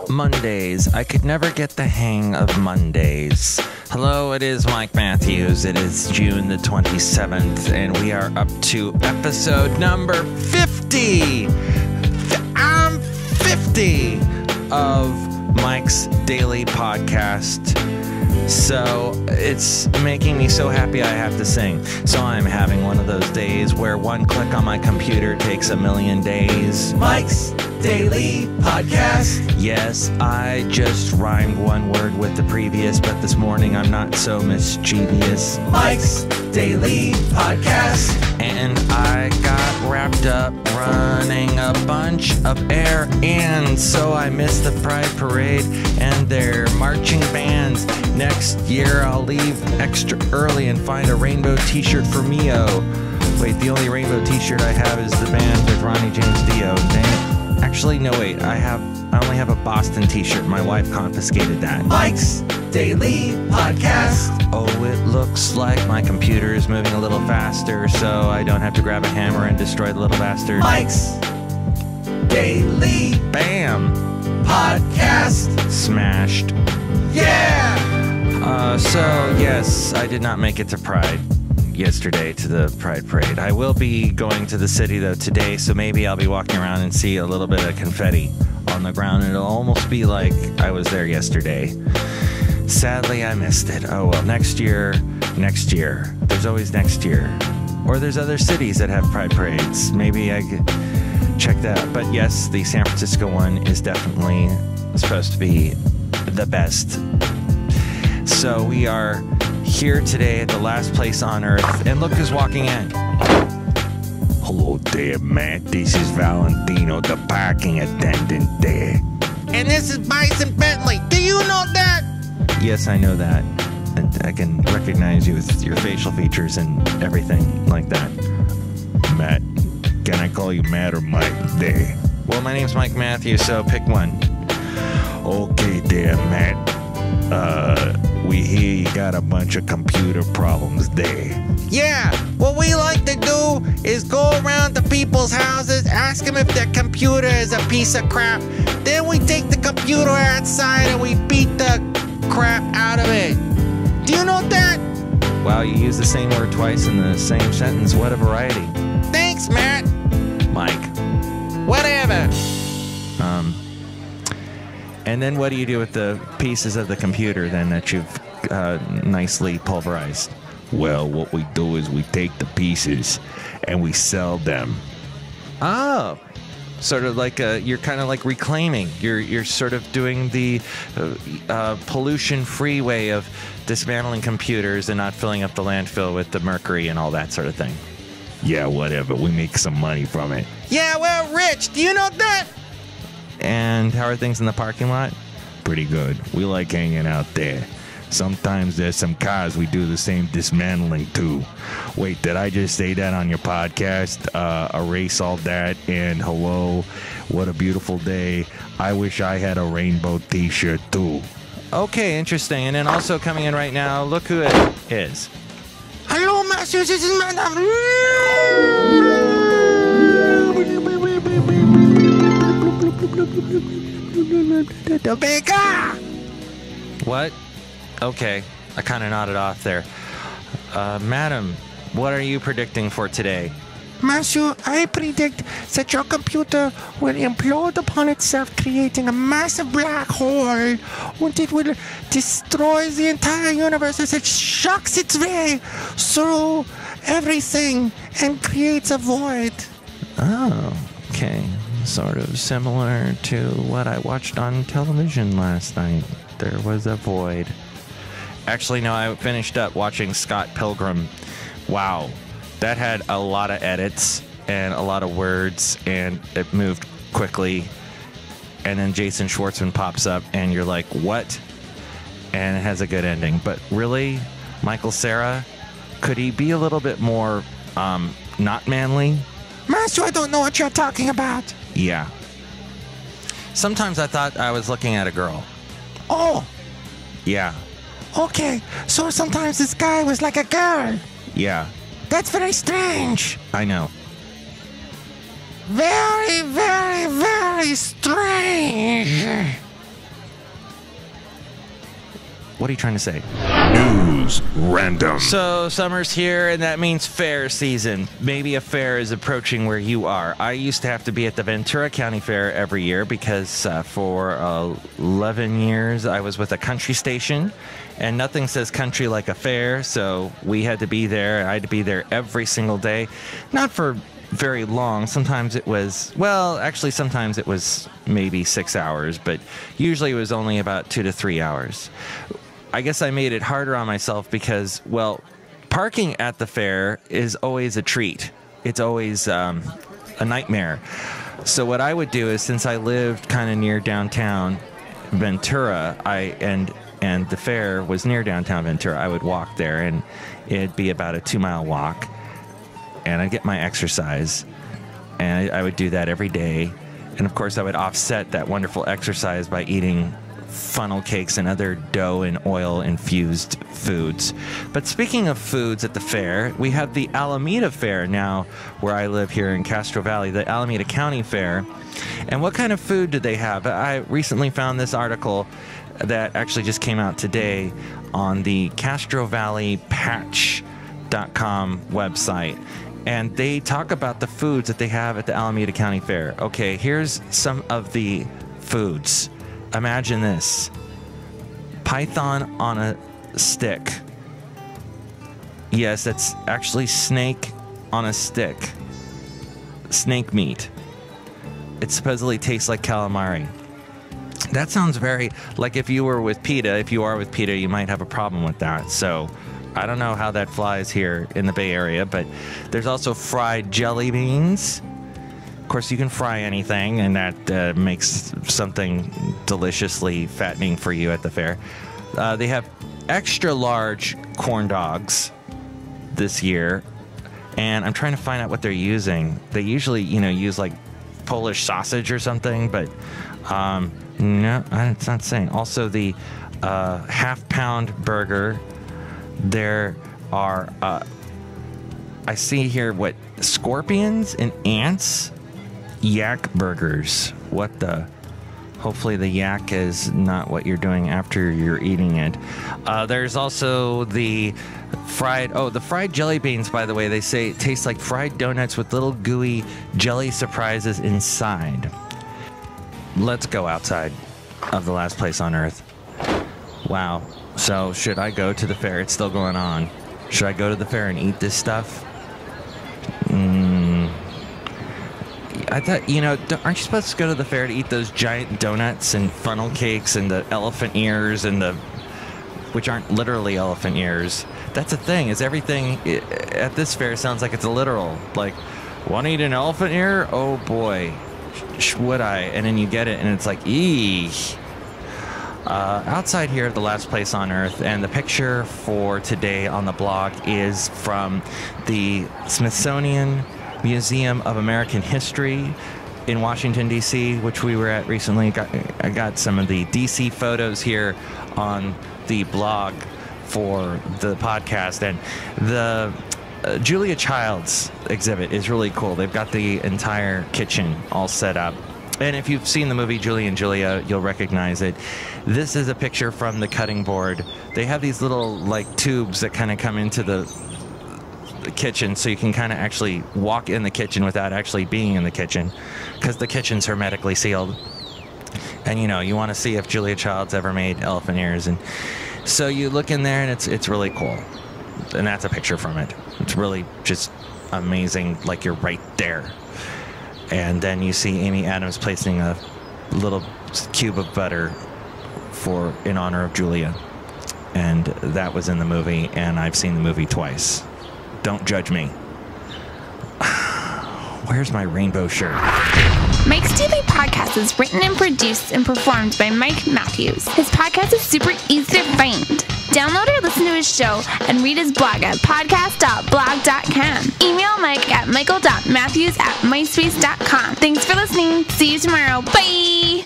Mondays. I could never get the hang of Mondays. Hello, it is Mike Matthews. It is June the 27th, and we are up to episode number 50. I'm 50 of Mike's daily podcast. So it's making me so happy I have to sing. So I'm having one of those days where one click on my computer takes a million days. Mike's daily podcast. Yes, I just rhymed one word with the previous, but this morning I'm not so mischievous. Mike's daily podcast. And I got wrapped up running a bunch of err-ands, so I missed the Pride Parade and their marching bands. Next year I'll leave extra early and find a rainbow t-shirt for Mio. Wait, the only rainbow t-shirt I have is the band with Ronnie James Dio. Dang it. Actually, no, wait. I only have a Boston t-shirt. My wife confiscated that. Mike's Daily Podcast. Oh, it looks like my computer is moving a little faster, so I don't have to grab a hammer and destroy the little bastard. Mike's Daily Bam Podcast. Smashed. Yeah! So, yes, I did not make it to Pride yesterday, to the Pride Parade. I will be going to the city, though, today, so maybe I'll be walking around and see a little bit of confetti on the ground, and it'll almost be like I was there yesterday. Sadly, I missed it. Oh, well, next year. There's always next year. Or there's other cities that have Pride Parades. Maybe I could check that out. But yes, the San Francisco one is definitely supposed to be the best. So we are here today at the last place on Earth, and look who's walking in. Hello there, Matt. This is Valentino, the parking attendant there. And this is Bison Bentley. Do you know that? Yes, I know that. And I can recognize you with your facial features and everything like that. Matt. Can I call you Matt or Mike there? Well, my name's Mike Matthews, so pick one. Okay there, Matt. We hear you got a bunch of computer problems there. Yeah, what we like to do is go around to people's houses, ask them if their computer is a piece of crap. Then we take the computer outside and we beat the crap out of it. Do you know that? Wow, you use the same word twice in the same sentence. What a variety. Thanks, Matt. Mike. Whatever. And then what do you do with the pieces of the computer then that you've nicely pulverized? Well, what we do is we take the pieces and we sell them. Oh, sort of like you're kind of like reclaiming. You're sort of doing the pollution-free way of dismantling computers and not filling up the landfill with the mercury and all that sort of thing. Yeah, whatever. We make some money from it. Yeah, we're rich. Do you know that? And how are things in the parking lot? Pretty good. We like hanging out there. Sometimes there's some cars we do the same dismantling to. Wait, did I just say that on your podcast? Erase all that and hello, what a beautiful day. I wish I had a rainbow t-shirt too. Okay, interesting. And then also coming in right now, look who it is. Hello, Matthew. This is Madame Rootabega. What? Okay, I kind of nodded off there. Madam, what are you predicting for today? Matthew, I predict that your computer will implode upon itself, creating a massive black hole, and it will destroy the entire universe as it shocks its way through everything and creates a void. Oh, okay. Sort of similar to what I watched on television last night. There was a void. Actually, no, I finished up watching Scott Pilgrim. Wow. That had a lot of edits and a lot of words, and it moved quickly. And then Jason Schwartzman pops up, and you're like, what? And it has a good ending. But really, Michael Cera, could he be a little bit more not manly? Matthew, I don't know what you're talking about. Yeah. Sometimes I thought I was looking at a girl. Oh. Yeah. Okay, so sometimes this guy was like a girl. Yeah. That's very strange. I know. Very, very, very What are you trying to say? News random. So summer's here, and that means fair season. Maybe a fair is approaching where you are. I used to have to be at the Ventura County Fair every year because for 11 years I was with a country station, and nothing says country like a fair, so we had to be there. I had to be there every single day. Not for very long. Sometimes it was, well, actually sometimes it was maybe 6 hours, but usually it was only about 2 to 3 hours. I guess I made it harder on myself because, well, parking at the fair is always a treat. It's always a nightmare. So what I would do is, since I lived kind of near downtown Ventura, and the fair was near downtown Ventura, I would walk there, and it'd be about a 2-mile walk. And I'd get my exercise, and I would do that every day. And of course, I would offset that wonderful exercise by eating funnel cakes and other dough and oil infused foods. But speaking of foods at the fair, we have the Alameda Fair now, where I live here in Castro Valley, the Alameda County Fair. And what kind of food do they have? I recently found this article that actually just came out today on the Castro Valley Patch.com website. And they talk about the foods that they have at the Alameda County Fair. Okay, here's some of the foods. Imagine this. Python on a stick. Yes, that's actually snake on a stick. Snake meat. It supposedly tastes like calamari. That sounds very like if you were with PETA. If you are with PETA, you might have a problem with that. So I don't know how that flies here in the Bay Area, but there's also fried jelly beans. Of course, you can fry anything, and that makes something deliciously fattening for you at the fair. They have extra large corn dogs this year, and I'm trying to find out what they're using. They usually, use like Polish sausage or something, but no, it's not saying. Also, the half-pound burger. There are, I see here, scorpions and ants? Yak burgers. What the? Hopefully the yak is not what you're doing after you're eating it. There's also the fried jelly beans, by the way. They say it tastes like fried donuts with little gooey jelly surprises inside. Let's go outside of the last place on Earth. Wow. So, should I go to the fair? It's still going on. Should I go to the fair and eat this stuff? I thought, aren't you supposed to go to the fair to eat those giant donuts and funnel cakes and the elephant ears which aren't literally elephant ears? That's the thing, is everything at this fair sounds like it's a literal. Like, want to eat an elephant ear? Oh boy, would I? And then you get it and it's like, eesh. Outside here at the last place on Earth, and the picture for today on the blog is from the Smithsonian Museum of American History in Washington, D.C., which we were at recently. I got some of the D.C. photos here on the blog for the podcast, and the Julia Child's exhibit is really cool. They've got the entire kitchen all set up. And if you've seen the movie Julie and Julia, you'll recognize it. This is a picture from the cutting board. They have these little, tubes that kind of come into the kitchen, so you can kind of actually walk in the kitchen without actually being in the kitchen, because the kitchen's hermetically sealed. And, you want to see if Julia Child's ever made elephant ears. And so you look in there, and it's really cool. And that's a picture from it. It's really just amazing, like you're right there. And then you see Amy Adams placing a little cube of butter in honor of Julia. And that was in the movie, and I've seen the movie twice. Don't judge me. Where's my rainbow shirt? Mike's Daily Podcast is written and produced and performed by Mike Matthews. His podcast is super easy to find. Download or listen to his show and read his blog at podcast.blog.com. Email Mike at michael.matthews@myspace.com. Thanks for listening. See you tomorrow. Bye!